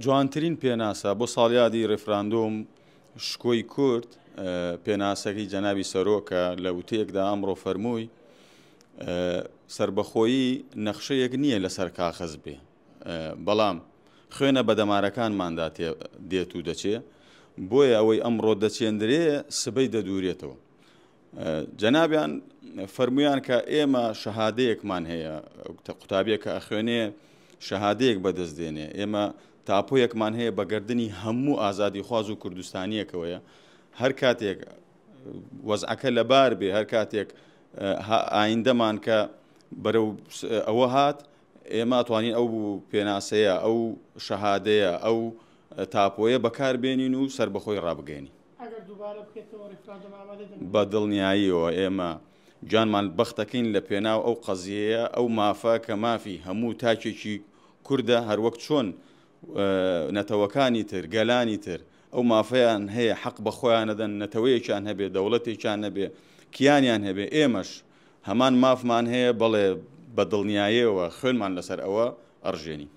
جوانترین پێناسە بۆ ساڵیادی ڕێفراندۆم شکۆی کورد پێناسەکەی جەنابی سەرۆکە لە وتەیەکدا ئەمڕۆ فەرمووی سربەخۆیی نەخشەیەک نییە لەسەر کاغەز بێ، بەڵام خوێنە بەدەمارەکانماندا دێت و دەچێ، بۆیە ئەوەی ئەمڕۆ دەچێندرێ سبەی دەدورێتەوە. جەنابیان فەرمویان کە ئێمە شەهادەیەکمان هەیە، قوتابیە کە ئەخوێنێ شەهادەیەک بەدەستدێنێ، ئێمە تاپۆیەکمان هەیە بەگەردنی هەموو ئازادی خواز و کوردستانیەکەوەیە. هەر کاتێک وەزعەکە لەبار بێ، هەر کاتێک ئایندەمان کە بەرەو ئەوە هات، ئێمە توانین ئەو پێناسەیە، ئەو شەهادەیە، ئەو تاپۆیە بەکاربێنین و سربەخۆی ڕابگەینی. بە دڵنیاییەوە ئێمە گیانمان بەختەکەین لە پێناو ئەو قەزیەیە، ئەو مافە کە مافی هەموو تاکێکی کووردە، هەروەک چۆن نەتەوەکانی تر، گەلانی تر ئەو مافەیان هەیە حەق بە خۆیان نەدەن، نەتەوەیەکیان هەبێ، دەوڵەتێکیان نەبێ، کیانیان هەبێ، ئێمەش هەمان مافمان هەیە، بەڵێ بە دڵنیاییەوە خوێنمان لەسەر ئەوە ئەڕژێنین.